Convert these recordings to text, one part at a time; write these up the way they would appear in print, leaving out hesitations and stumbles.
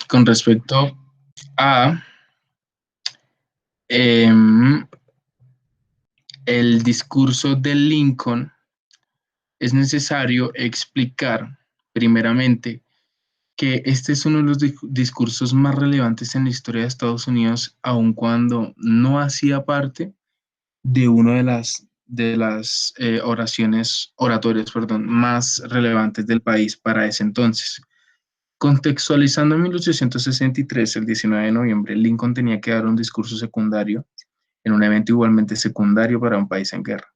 Con respecto a em, el discurso de Lincoln, es necesario explicar primeramente que este es uno de los discursos más relevantes en la historia de Estados Unidos, aun cuando no hacía parte de una de las oratorias, perdón, más relevantes del país para ese entonces. Contextualizando en 1863, el 19 de noviembre, Lincoln tenía que dar un discurso secundario en un evento igualmente secundario para un país en guerra.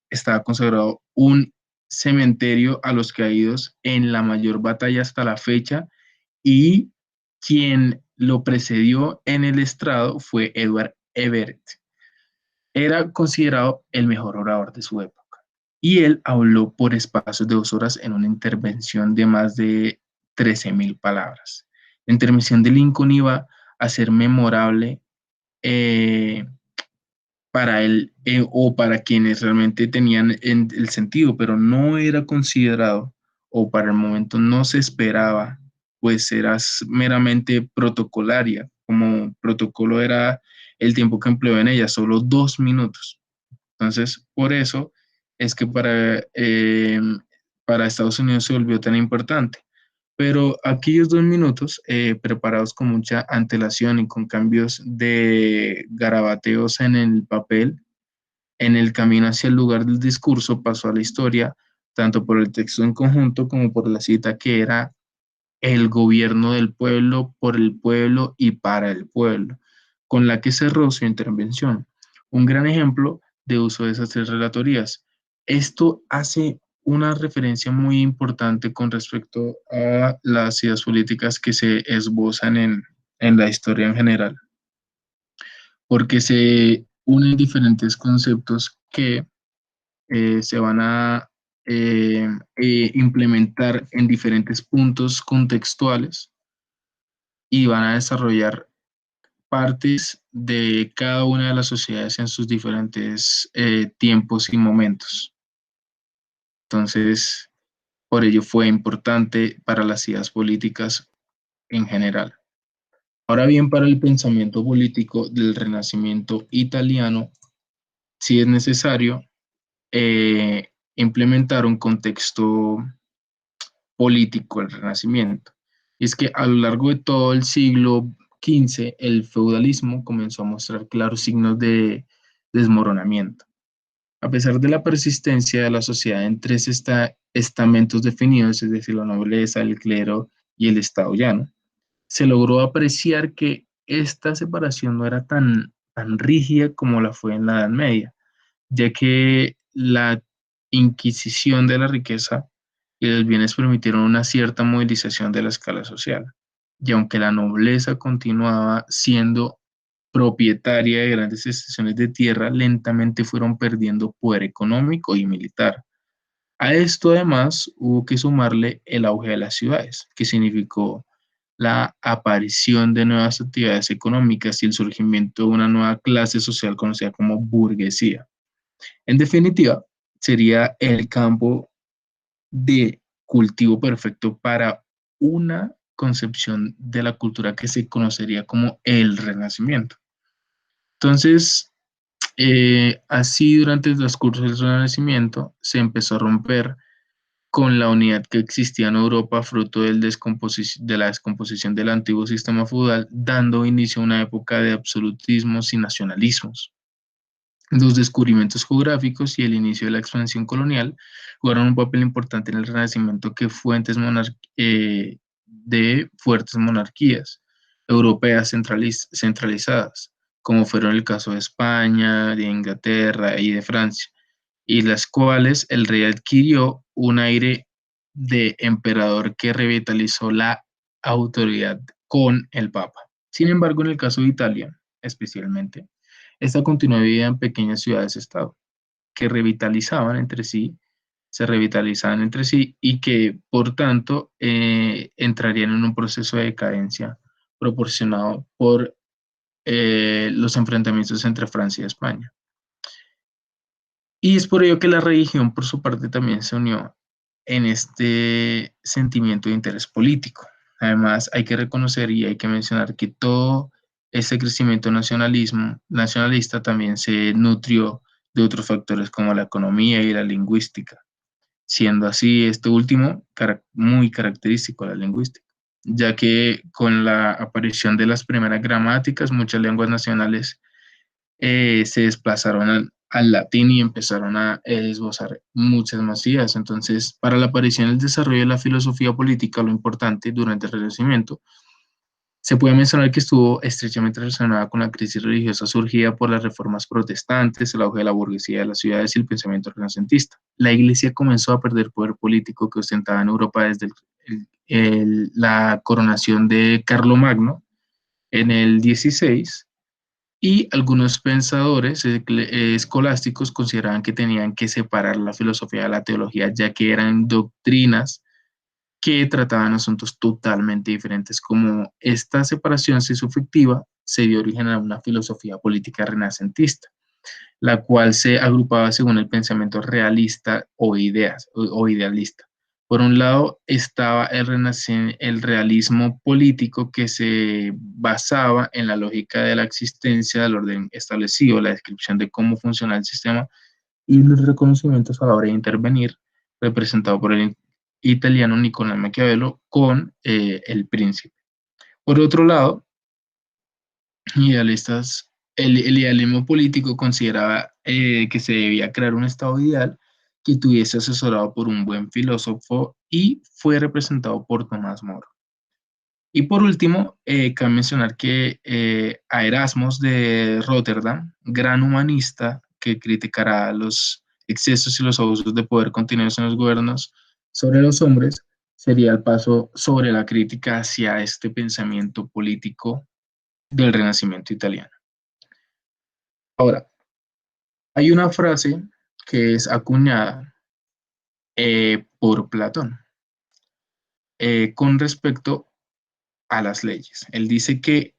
Estaba consagrado un cementerio a los caídos en la mayor batalla hasta la fecha y quien lo precedió en el estrado fue Edward Everett. Era considerado el mejor orador de su época y él habló por espacios de 2 horas en una intervención de más de 13.000 palabras. La intervención de Lincoln iba a ser memorable eh, para él o para quienes realmente tenían el sentido, pero no era considerado o para el momento no se esperaba, pues era meramente protocolaria, como protocolo era el tiempo que empleó en ella, solo 2 minutos. Entonces, por eso es que para Estados Unidos se volvió tan importante. Pero aquellos 2 minutos, preparados con mucha antelación y con cambios de garabateos en el papel, en el camino hacia el lugar del discurso pasó a la historia, tanto por el texto en conjunto como por la cita que era el gobierno del pueblo, por el pueblo y para el pueblo, con la que cerró su intervención. Un gran ejemplo de uso de esas 3 relatorías. Esto hace una referencia muy importante con respecto a las ideas políticas que se esbozan en la historia en general, porque se unen diferentes conceptos que se van a implementar en diferentes puntos contextuales y van a desarrollar partes de cada una de las sociedades en sus diferentes tiempos y momentos. Entonces, por ello fue importante para las ideas políticas en general. Ahora bien, para el pensamiento político del Renacimiento italiano, sí es necesario implementar un contexto político del Renacimiento. Y es que a lo largo de todo el siglo XV, el feudalismo comenzó a mostrar claros signos de desmoronamiento. A pesar de la persistencia de la sociedad en 3 estamentos definidos, es decir, la nobleza, el clero y el estado llano, se logró apreciar que esta separación no era tan rígida como la fue en la Edad Media, ya que la inquisición de la riqueza y los bienes permitieron una cierta movilización de la escala social. Y aunque la nobleza continuaba siendo propietaria de grandes extensiones de tierra, lentamente fueron perdiendo poder económico y militar. A esto además hubo que sumarle el auge de las ciudades, que significó la aparición de nuevas actividades económicas y el surgimiento de una nueva clase social conocida como burguesía. En definitiva, sería el campo de cultivo perfecto para una concepción de la cultura que se conocería como el Renacimiento. Entonces, así durante el transcurso del Renacimiento se empezó a romper con la unidad que existía en Europa fruto de la descomposición del antiguo sistema feudal, dando inicio a una época de absolutismos y nacionalismos. Los descubrimientos geográficos y el inicio de la expansión colonial jugaron un papel importante en el Renacimiento de fuertes monarquías europeas centralizadas, como fueron el caso de España, de Inglaterra y de Francia, y las cuales el rey adquirió un aire de emperador que revitalizó la autoridad con el Papa. Sin embargo, en el caso de Italia, especialmente, esta continuó dividida en pequeñas ciudades-estado que se revitalizaban entre sí y que, por tanto, entrarían en un proceso de decadencia proporcionado por los enfrentamientos entre Francia y España. Y es por ello que la religión, por su parte, también se unió en este sentimiento de interés político. Además, hay que reconocer y hay que mencionar que todo ese crecimiento nacionalista también se nutrió de otros factores como la economía y la lingüística, siendo así este último muy característico de la lingüística, ya que con la aparición de las primeras gramáticas, muchas lenguas nacionales se desplazaron al latín y empezaron a esbozar muchas más ideas. Entonces, para la aparición y el desarrollo de la filosofía política, lo importante durante el Renacimiento, se puede mencionar que estuvo estrechamente relacionada con la crisis religiosa surgida por las reformas protestantes, el auge de la burguesía de las ciudades y el pensamiento renacentista. La Iglesia comenzó a perder poder político que ostentaba en Europa desde la coronación de Carlomagno en el 16, y algunos pensadores escolásticos consideraban que tenían que separar la filosofía de la teología, ya que eran doctrinas que trataban asuntos totalmente diferentes. Como esta separación se hizo efectiva, se dio origen a una filosofía política renacentista, la cual se agrupaba según el pensamiento realista o idealista. Por un lado estaba el realismo político, que se basaba en la lógica de la existencia del orden establecido, la descripción de cómo funciona el sistema y los reconocimientos a la hora de intervenir, representado por el italiano Nicolás Maquiavelo con El Príncipe. Por otro lado, idealistas, el idealismo político consideraba que se debía crear un estado ideal que tuviese asesorado por un buen filósofo, y fue representado por Tomás Moro. Y por último, cabe mencionar que a Erasmus de Rotterdam, gran humanista que criticará los excesos y los abusos de poder continuos en los gobiernos sobre los hombres, sería el paso sobre la crítica hacia este pensamiento político del Renacimiento italiano. Ahora, hay una frase que es acuñada por Platón con respecto a las leyes. Él dice que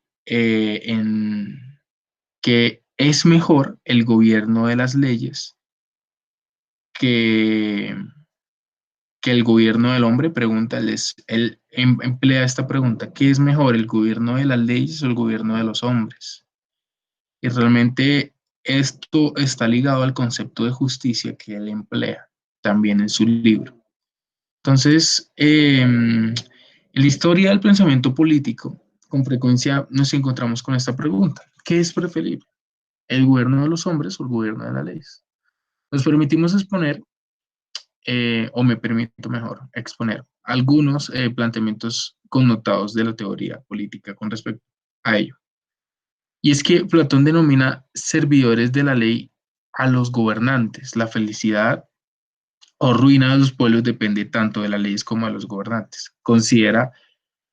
es mejor el gobierno de las leyes que, que el gobierno del hombre. Pregunta, él emplea esta pregunta: ¿qué es mejor, el gobierno de las leyes o el gobierno de los hombres? Y realmente esto está ligado al concepto de justicia que él emplea también en su libro. Entonces, en la historia del pensamiento político, con frecuencia nos encontramos con esta pregunta: ¿qué es preferible, el gobierno de los hombres o el gobierno de las leyes? Nos permitimos exponer, o me permito mejor exponer, algunos planteamientos connotados de la teoría política con respecto a ello. Y es que Platón denomina servidores de la ley a los gobernantes. La felicidad o ruina de los pueblos depende tanto de las leyes como de los gobernantes. Considera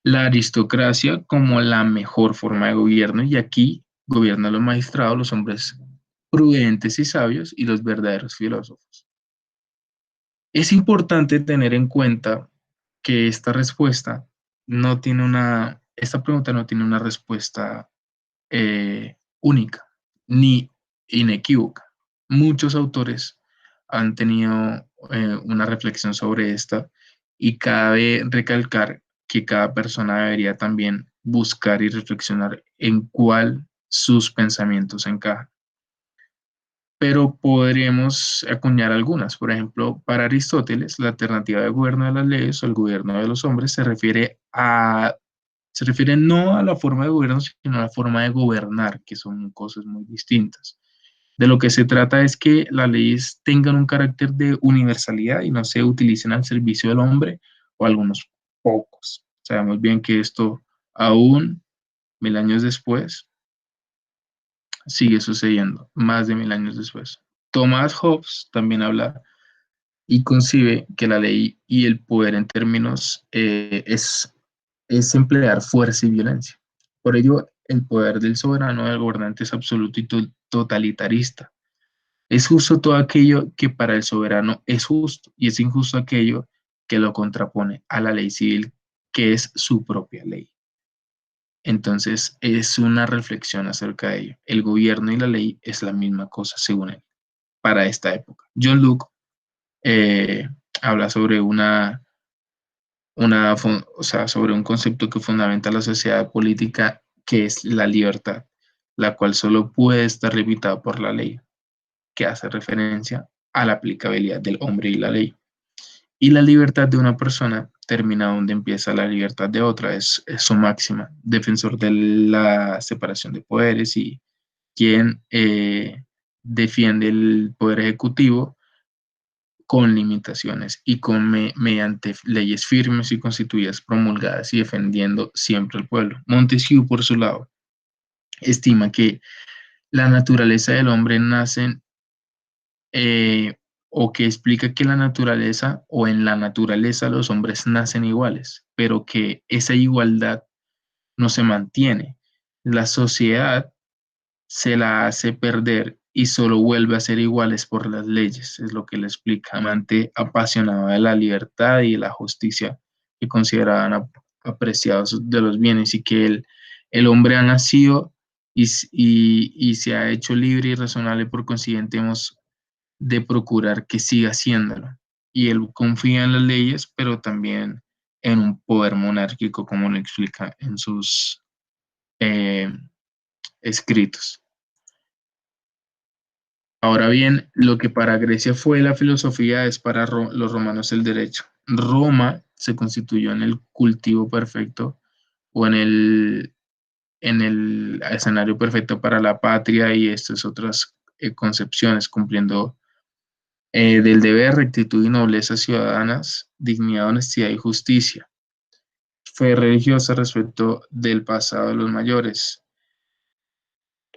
la aristocracia como la mejor forma de gobierno, y aquí gobiernan los magistrados, los hombres prudentes y sabios, y los verdaderos filósofos. Es importante tener en cuenta que esta pregunta no tiene una respuesta única ni inequívoca. Muchos autores han tenido una reflexión sobre esta, y cabe recalcar que cada persona debería también buscar y reflexionar en cuál sus pensamientos encajan. Pero podremos acuñar algunas. Por ejemplo, para Aristóteles, la alternativa de gobierno de las leyes o el gobierno de los hombres se refiere no a la forma de gobierno, sino a la forma de gobernar, que son cosas muy distintas. De lo que se trata es que las leyes tengan un carácter de universalidad y no se utilicen al servicio del hombre o algunos pocos. Sabemos bien que esto aún 1000 años después sigue sucediendo, más de 1000 años después. Thomas Hobbes también habla y concibe que la ley y el poder en términos es emplear fuerza y violencia. Por ello, el poder del soberano, del gobernante, es absoluto y totalitarista. Es justo todo aquello que para el soberano es justo, y es injusto aquello que lo contrapone a la ley civil, que es su propia ley. Entonces, es una reflexión acerca de ello. El gobierno y la ley es la misma cosa, según él, para esta época. John Locke habla sobre o sea, sobre un concepto que fundamenta la sociedad política, que es la libertad, la cual solo puede estar limitada por la ley, que hace referencia a la aplicabilidad del hombre y la ley. Y la libertad de una persona termina donde empieza la libertad de otra, es su máxima. Defensor de la separación de poderes y quien defiende el poder ejecutivo con limitaciones y mediante leyes firmes y constituidas promulgadas y defendiendo siempre al pueblo. Montesquieu, por su lado, estima que la naturaleza del hombre nace eh, o que explica que la naturaleza o en la naturaleza los hombres nacen iguales, pero que esa igualdad no se mantiene. La sociedad se la hace perder y solo vuelve a ser iguales por las leyes, es lo que le explica. Amante apasionado de la libertad y de la justicia, que consideraban apreciados de los bienes y que el hombre ha nacido y se ha hecho libre y razonable, por consiguiente hemos de procurar que siga haciéndolo. Y él confía en las leyes, pero también en un poder monárquico, como lo explica en sus eh, escritos. Ahora bien, lo que para Grecia fue la filosofía es para los romanos el derecho. Roma se constituyó en el cultivo perfecto o en el escenario perfecto para la patria y estas otras concepciones, cumpliendo del deber, rectitud y nobleza ciudadanas, dignidad, honestidad y justicia. Fe religiosa respecto del pasado de los mayores.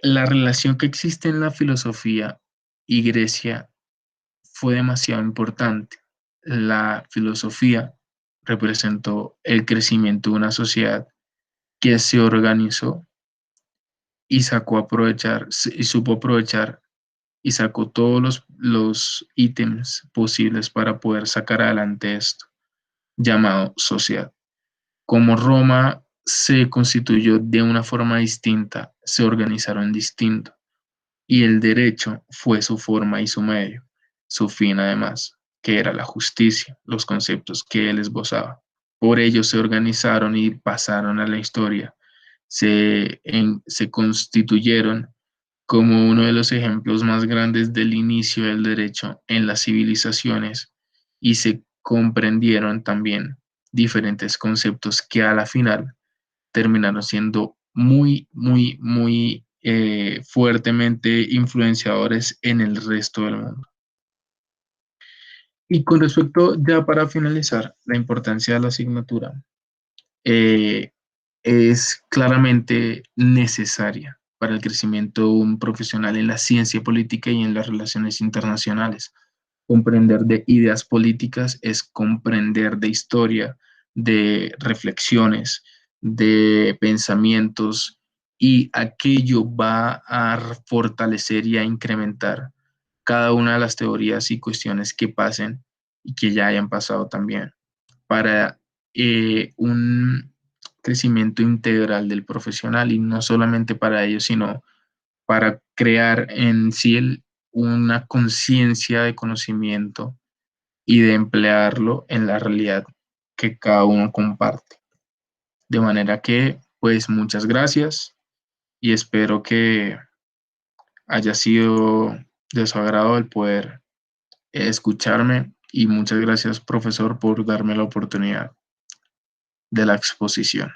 La relación que existe en la filosofía y Grecia fue demasiado importante. La filosofía representó el crecimiento de una sociedad que se organizó y sacó aprovechar y supo aprovechar y sacó todos los ítems posibles para poder sacar adelante esto, llamado sociedad. Como Roma se constituyó de una forma distinta, se organizaron distinto y el derecho fue su forma y su medio, su fin además, que era la justicia, los conceptos que él esbozaba. Por ello se organizaron y pasaron a la historia, se constituyeron como uno de los ejemplos más grandes del inicio del derecho en las civilizaciones y se comprendieron también diferentes conceptos que a la final terminaron siendo muy fuertemente influenciadores en el resto del mundo. Y con respecto, ya para finalizar, la importancia de la asignatura eh, es claramente necesaria para el crecimiento de un profesional en la ciencia política y en las relaciones internacionales. Comprender de ideas políticas es comprender de historia, de reflexiones, de pensamientos, y aquello va a fortalecer y a incrementar cada una de las teorías y cuestiones que pasen y que ya hayan pasado también para un crecimiento integral del profesional y no solamente para ellos, sino para crear en sí una conciencia de conocimiento y de emplearlo en la realidad que cada uno comparte. De manera que, pues muchas gracias y espero que haya sido de su agrado el poder escucharme y muchas gracias, profesor, por darme la oportunidad de la exposición.